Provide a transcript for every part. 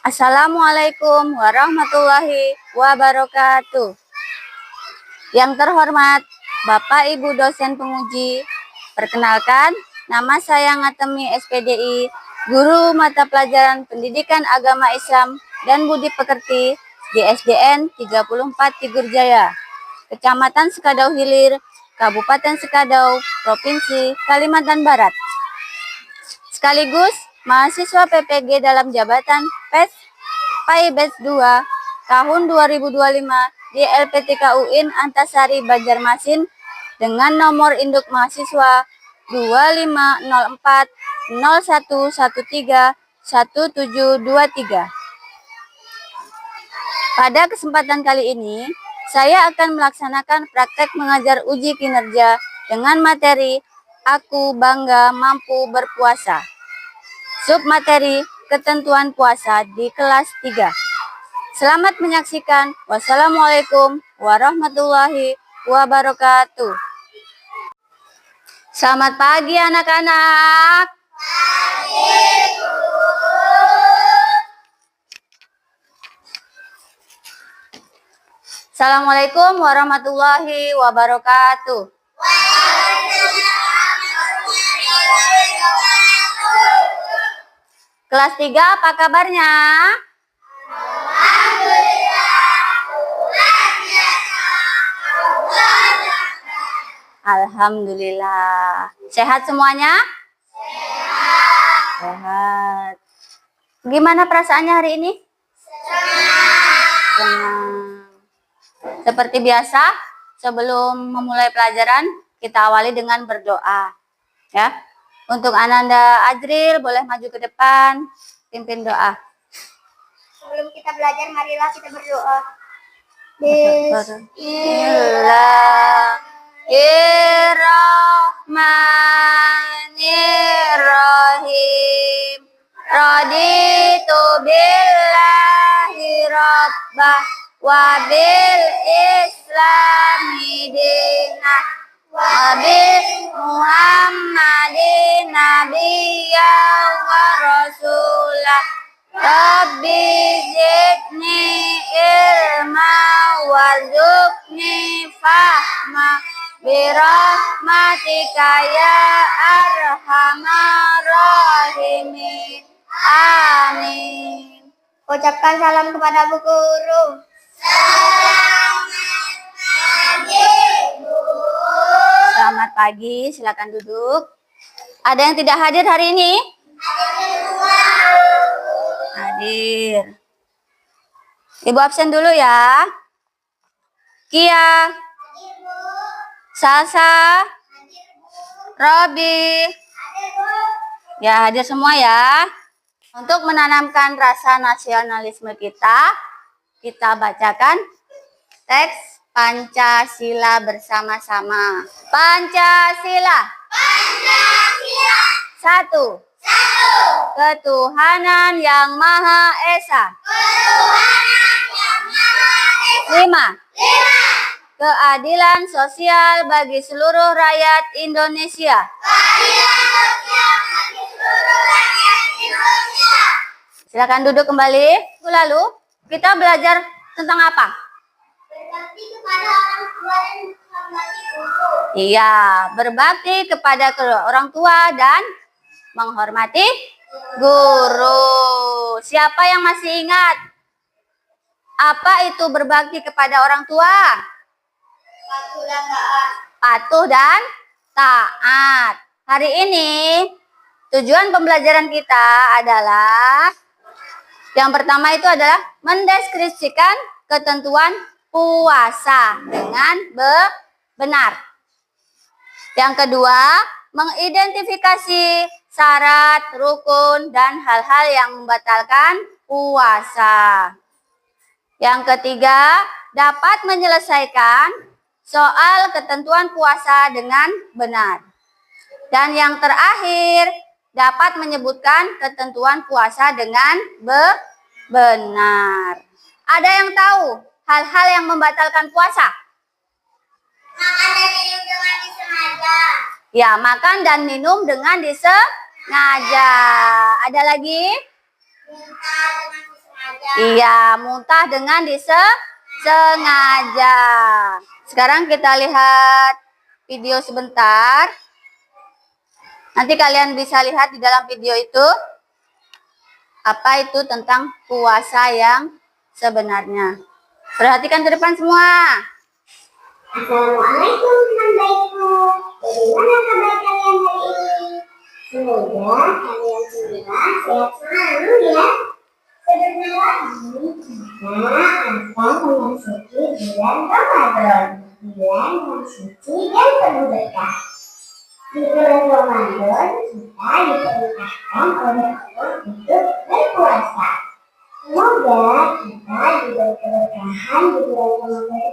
Assalamualaikum warahmatullahi wabarakatuh. Yang terhormat Bapak Ibu dosen penguji, perkenalkan nama saya Ngatemi SPDI, guru mata pelajaran Pendidikan Agama Islam dan Budi Pekerti di SDN 34 Tigurjaya, Kecamatan Sekadau Hilir, Kabupaten Sekadau, Provinsi Kalimantan Barat. Sekaligus mahasiswa PPG dalam jabatan PES PAI Batch 2 tahun 2025 di LPTK UIN Antasari Banjarmasin dengan nomor induk mahasiswa 250401131723. Pada kesempatan kali ini, saya akan melaksanakan praktek mengajar uji kinerja dengan materi Aku Bangga Mampu Berpuasa. Submateri ketentuan puasa di kelas 3. Selamat menyaksikan. Wassalamualaikum warahmatullahi wabarakatuh. Selamat pagi anak-anak. Assalamualaikum warahmatullahi wabarakatuh. Kelas 3 apa kabarnya? Alhamdulillah. Sehat semuanya? Sehat. Gimana perasaannya hari ini? Senang. Seperti biasa, sebelum memulai pelajaran, kita awali dengan berdoa. Ya. Untuk Ananda Ajril, boleh maju ke depan, pimpin doa. Sebelum kita belajar, marilah kita berdoa. Bismillahirrahmanirrahim. Raditu billahi rabbah wa bil islami dinah wa bi Muhammadin nabiyya wa rasulah. Rabbi zidni ilma warzuqni fahma birahmatika ya arhamar rahimin. Amin. Ucapkan salam kepada Bu Guru. Selamat pagi, silakan duduk. Ada yang tidak hadir hari ini? Hadir. Ibu absen dulu ya. Kia, Salsa, Robi. Ya, hadir semua ya. Untuk menanamkan rasa nasionalisme kita bacakan teks Pancasila bersama-sama. Pancasila. Pancasila. 1. Ketuhanan Yang Maha Esa. Ketuhanan Yang Maha Esa. 5. Keadilan sosial bagi seluruh rakyat Indonesia. Keadilan sosial bagi seluruh rakyat Indonesia. Silakan duduk kembali. Lalu kita belajar tentang apa? Berbakti kepada orang tua dan menghormati guru. Iya, berbakti kepada orang tua dan menghormati guru. Siapa yang masih ingat? Apa itu berbakti kepada orang tua? Patuh dan taat. Patuh dan taat. Hari ini tujuan pembelajaran kita adalah yang pertama itu adalah mendeskripsikan ketentuan puasa dengan benar. Yang kedua, mengidentifikasi syarat, rukun, dan hal-hal yang membatalkan puasa. Yang ketiga, dapat menyelesaikan soal ketentuan puasa dengan benar. Dan yang terakhir, dapat menyebutkan ketentuan puasa dengan benar. Ada yang tahu hal-hal yang membatalkan puasa? Makan dan minum dengan disengaja. Ya, makan dan minum dengan disengaja. Ada lagi? Muntah dengan disengaja. Iya, muntah dengan disengaja. Sekarang kita lihat video sebentar. Nanti kalian bisa lihat di dalam video itu apa itu tentang puasa yang sebenarnya. Perhatikan ke depan semua. Assalamualaikum teman baikku. Bagaimana kabar kalian hari ini? Semoga kalian semua sehat selalu ya. Sebentar lagi kita akan memasuki bulan Ramadan. Bulan yang suci dan penuh berkah. Di bulan Ramadan kita diperintahkan oleh Allah untuk berpuasa. Semoga kita diberi keberkahan di bulan Ramadan.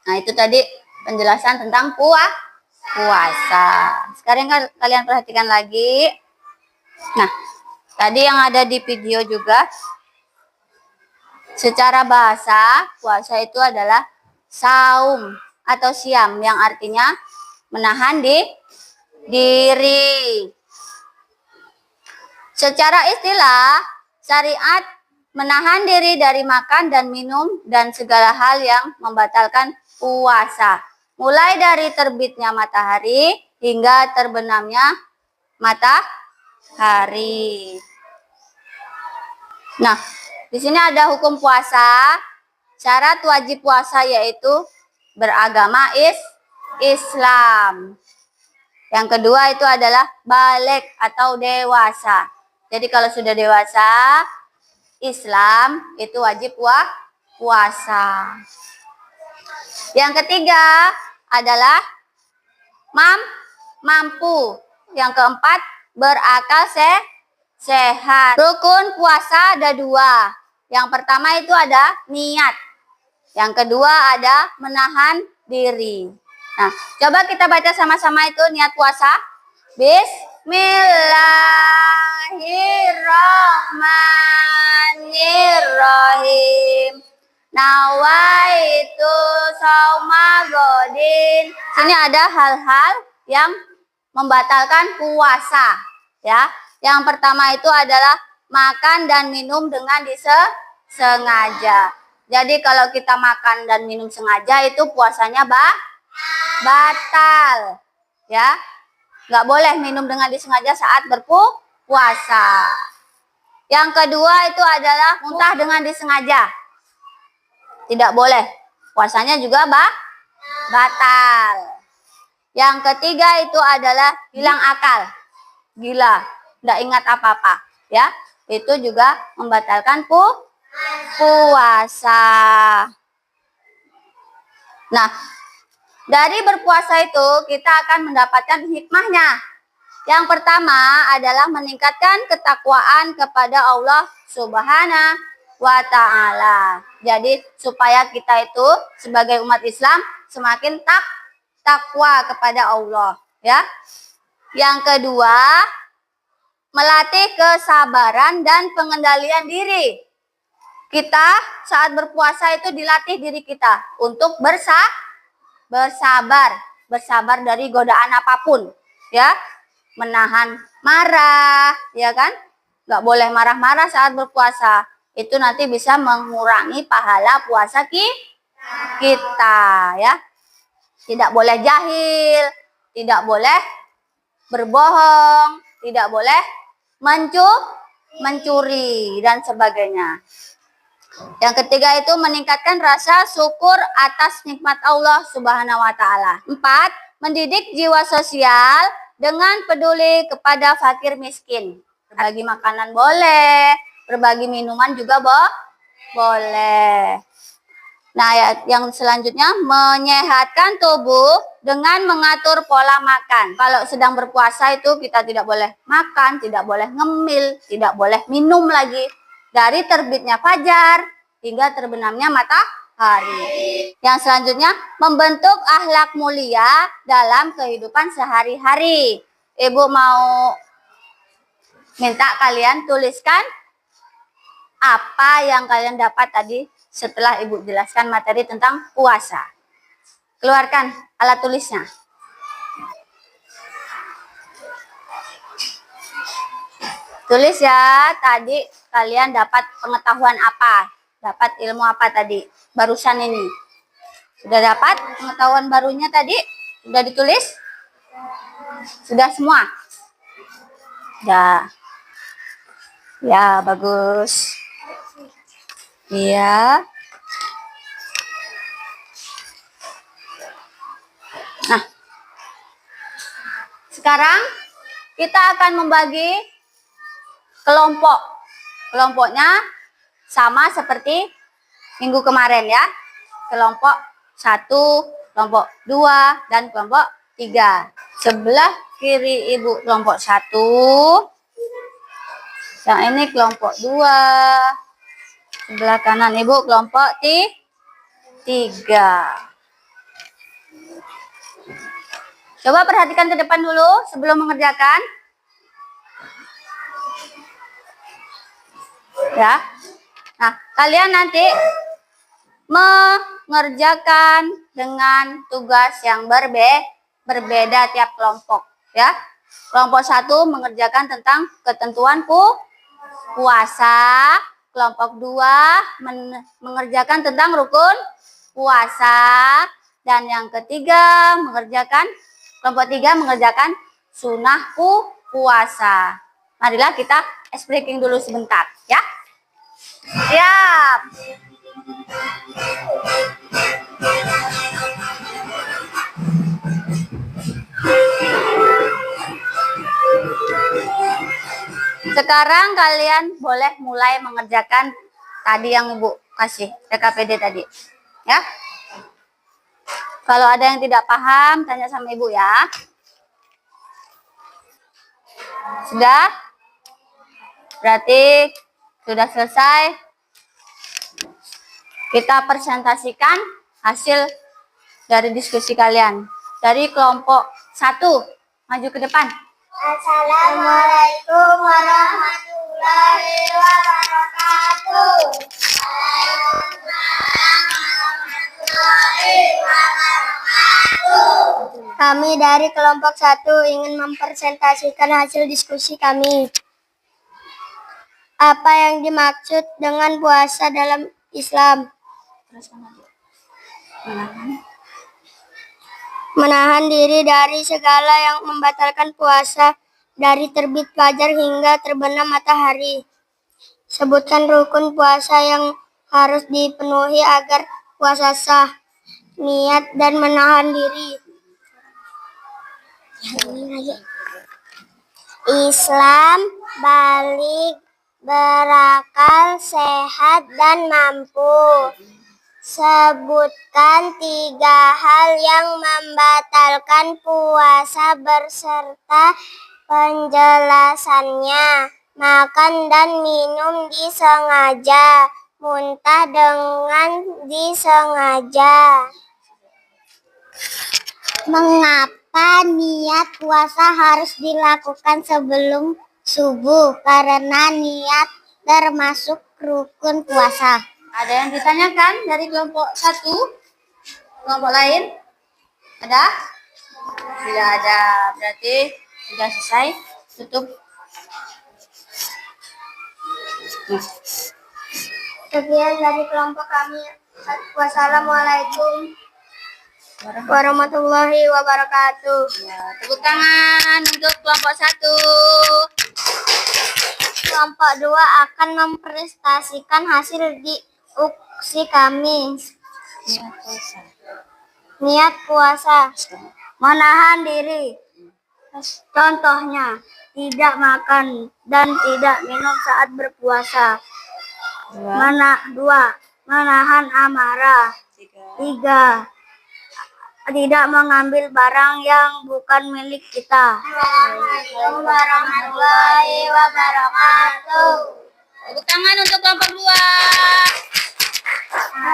Nah, itu tadi penjelasan tentang puasa. Sekarang kalian perhatikan lagi. Nah, tadi yang ada di video juga, secara bahasa, puasa itu adalah saum atau siam, yang artinya menahan diri. Secara istilah, syariat menahan diri dari makan dan minum dan segala hal yang membatalkan puasa. Mulai dari terbitnya matahari hingga terbenamnya matahari. Nah, di sini ada hukum puasa. Syarat wajib puasa yaitu beragama Islam. Yang kedua itu adalah balik atau dewasa. Jadi kalau sudah dewasa, Islam itu wajib puasa. Yang ketiga adalah mampu. Yang keempat berakal sehat. Rukun puasa ada 2. Yang pertama itu ada niat. Yang kedua ada menahan diri. Nah, coba kita baca sama-sama itu niat puasa. Bismillahirrahmanirrahim. Nawaitu sauma godin. Ini ada hal-hal yang membatalkan puasa, ya. Yang pertama itu adalah makan dan minum dengan disengaja. Jadi kalau kita makan dan minum sengaja itu puasanya batal, ya. Nggak boleh minum dengan disengaja saat berpuasa. Yang kedua itu adalah muntah dengan disengaja. Tidak boleh. Puasanya juga batal. Yang ketiga itu adalah hilang akal. Gila. Tidak ingat apa-apa. Ya. Itu juga membatalkan puasa. Nah, dari berpuasa itu kita akan mendapatkan hikmahnya. Yang pertama adalah meningkatkan ketakwaan kepada Allah Subhanahu wa ta'ala. Jadi supaya kita itu sebagai umat Islam semakin takwa kepada Allah, ya. Yang kedua, melatih kesabaran dan pengendalian diri. Kita saat berpuasa itu dilatih diri kita untuk bersabar dari godaan apapun, ya. Menahan marah, ya kan? Nggak boleh marah-marah saat berpuasa. Itu nanti bisa mengurangi pahala puasa kita, ya. Tidak boleh jahil, tidak boleh berbohong, tidak boleh mencuri dan sebagainya. Yang ketiga itu meningkatkan rasa syukur atas nikmat Allah Subhanahu wa ta'ala. 4, mendidik jiwa sosial dengan peduli kepada fakir miskin. Berbagi makanan boleh, berbagi minuman juga boleh. Nah, yang selanjutnya menyehatkan tubuh dengan mengatur pola makan. Kalau sedang berpuasa itu kita tidak boleh makan, tidak boleh ngemil, tidak boleh minum lagi. Dari terbitnya fajar hingga terbenamnya matahari. Yang selanjutnya membentuk akhlak mulia dalam kehidupan sehari-hari. Ibu mau minta kalian tuliskan apa yang kalian dapat tadi setelah Ibu jelaskan materi tentang puasa. Keluarkan alat tulisnya. Tulis ya, tadi kalian dapat pengetahuan apa? Dapat ilmu apa tadi? Barusan ini. Sudah dapat pengetahuan barunya tadi? Sudah ditulis? Sudah semua? Ya. Ya, bagus. Iya. Nah, sekarang kita akan membagi kelompok. Kelompoknya sama seperti minggu kemarin ya. Kelompok 1, kelompok 2, dan kelompok 3. Sebelah kiri ibu kelompok 1. Yang ini kelompok 2. Sebelah kanan ibu kelompok 3. Coba perhatikan ke depan dulu sebelum mengerjakan. Ya. Nah, kalian nanti mengerjakan dengan tugas yang berbeda tiap kelompok, ya. Kelompok 1 mengerjakan tentang ketentuan puasa. Kelompok 2 mengerjakan tentang rukun puasa. Dan yang ketiga kelompok 3 mengerjakan sunnah puasa. Marilah kita breaking dulu sebentar, ya. Siap. Sekarang kalian boleh mulai mengerjakan tadi yang Ibu kasih, PKPD tadi. Ya. Kalau ada yang tidak paham, tanya sama Ibu ya. Sudah? Berarti sudah selesai. Kita presentasikan hasil dari diskusi kalian. Dari kelompok 1, maju ke depan. Assalamualaikum warahmatullahi wabarakatuh. Kami dari kelompok 1 ingin mempresentasikan hasil diskusi kami. Apa yang dimaksud dengan puasa dalam Islam? Menahan diri dari segala yang membatalkan puasa, dari terbit fajar hingga terbenam matahari. Sebutkan rukun puasa yang harus dipenuhi agar puasa sah. Niat dan menahan diri. Islam, balik, berakal, sehat, dan mampu. Sebutkan 3 hal yang membatalkan puasa beserta penjelasannya. Makan dan minum disengaja, muntah dengan disengaja. Mengapa niat puasa harus dilakukan sebelum subuh? Karena niat termasuk rukun puasa. Ada yang ditanyakan dari kelompok 1? Kelompok lain? Ada? Tidak ada. Berarti sudah selesai. Tutup. Sekian dari kelompok kami. Wassalamualaikum warahmatullahi wabarakatuh. Ya, tepuk tangan untuk kelompok 1. Kelompok 2 akan mempresentasikan hasil diskusi kami. Niat puasa. Menahan diri. Contohnya, tidak makan dan tidak minum saat berpuasa. 2. Menahan amarah. 3. Tidak mengambil barang yang bukan milik kita. Assalamualaikum warahmatullahi wabarakatuh. Tepuk tangan untuk kelompok 2.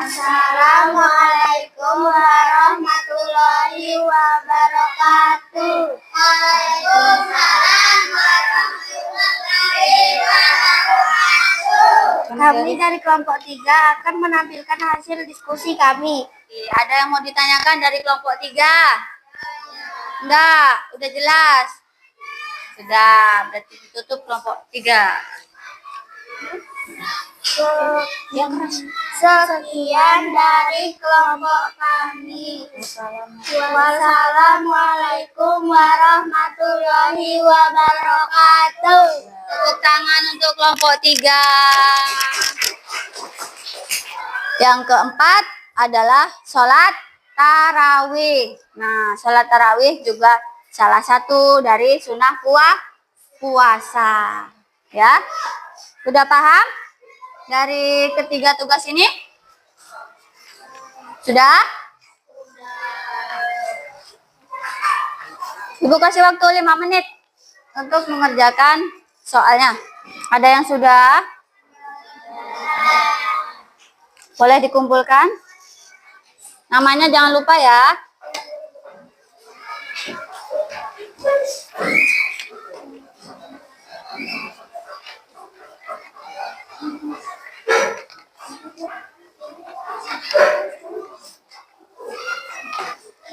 Assalamualaikum warahmatullahi wabarakatuh. Waalaikumsalam warahmatullahi wabarakatuh. Kami dari kelompok 3 akan menampilkan hasil diskusi kami. Ada yang mau ditanyakan dari kelompok 3? Enggak, udah jelas. Sudah, berarti ditutup kelompok 3. Yang keras. Sekian dari kelompok kami. Wassalamualaikum warahmatullahi wabarakatuh. Tepuk tangan untuk kelompok 3. Yang keempat adalah sholat tarawih. Nah, sholat tarawih juga salah satu dari sunnah puasa. Ya, sudah paham dari ketiga tugas ini? Sudah? Ibu kasih waktu 5 menit untuk mengerjakan soalnya. Ada yang sudah? Boleh dikumpulkan? Namanya jangan lupa ya.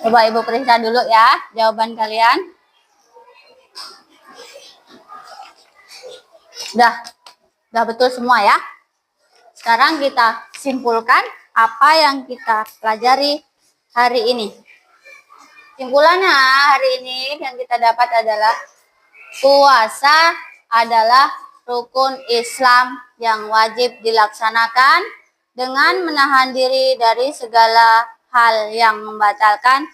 Coba Ibu periksa dulu ya jawaban kalian. Udah betul semua ya. Sekarang kita simpulkan apa yang kita pelajari hari ini. Simpulannya hari ini yang kita dapat adalah puasa adalah rukun Islam yang wajib dilaksanakan dengan menahan diri dari segala hal yang membatalkan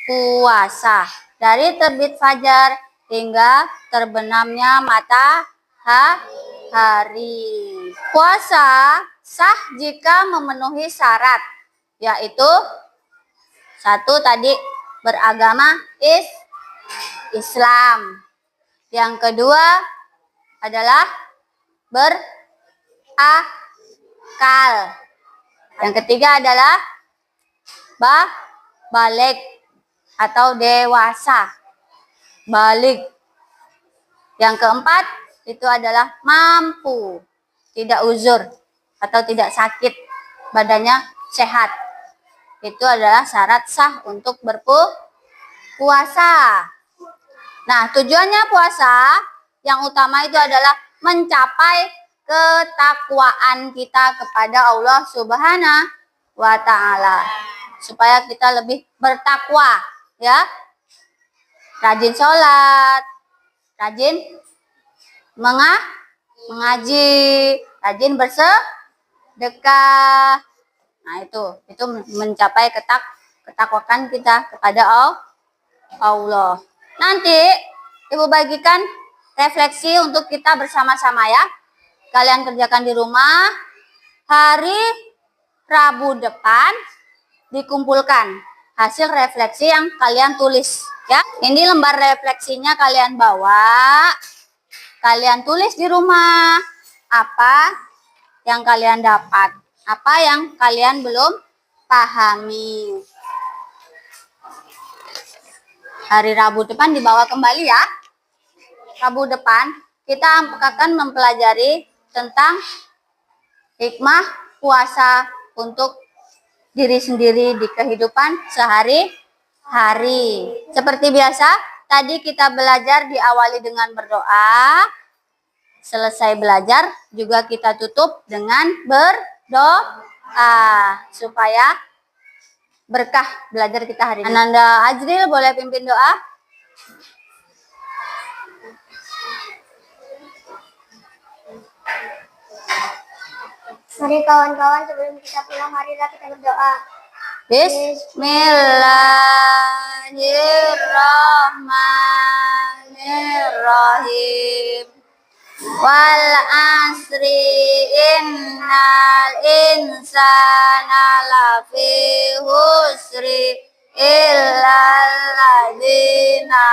puasa. Dari terbit fajar hingga terbenamnya matahari. Puasa sah jika memenuhi syarat, yaitu 1 tadi beragama Islam. Yang kedua adalah berakal. Yang ketiga adalah balik atau dewasa. Balik. Yang keempat itu adalah mampu, tidak uzur atau tidak sakit, badannya sehat. Itu adalah syarat sah untuk berpuasa. Nah, tujuannya puasa yang utama itu adalah mencapai ketakwaan kita kepada Allah Subhanahu wa Ta'ala, supaya kita lebih bertakwa, ya. Rajin sholat, rajin mengaji, rajin bersedekah. Nah, itu mencapai ketakwakan kita kepada Allah. Nanti Ibu bagikan refleksi untuk kita bersama-sama ya. Kalian kerjakan di rumah. Hari Rabu depan dikumpulkan hasil refleksi yang kalian tulis ya. Ini lembar refleksinya kalian bawa. Kalian tulis di rumah apa yang kalian dapat, apa yang kalian belum pahami. Hari Rabu depan dibawa kembali ya. Rabu depan kita akan mempelajari tentang hikmah puasa untuk diri sendiri di kehidupan sehari-hari. Seperti biasa, tadi kita belajar diawali dengan berdoa. Selesai belajar juga kita tutup dengan berdoa supaya berkah belajar kita hari ini. Ananda Azril boleh pimpin doa? Mari kawan-kawan, sebelum kita pulang, marilah kita berdoa. Bismillahirrahmanirrahim. Wal asri innal insana lafi husri illal ladzina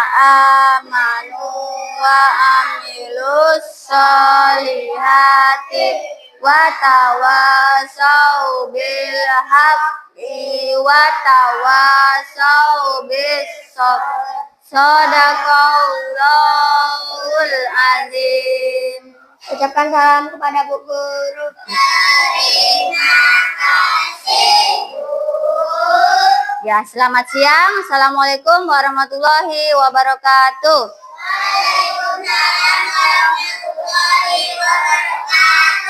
amanu wa amilus solihati wa tawasau bil haqqi wa tawasau bis sabr. Shadaqallahul azim. Ucapkan salam kepada Bu Guru. Terima kasih, Bu. Ya, selamat siang. Assalamualaikum warahmatullahi wabarakatuh. Waalaikumsalam warahmatullahi wabarakatuh.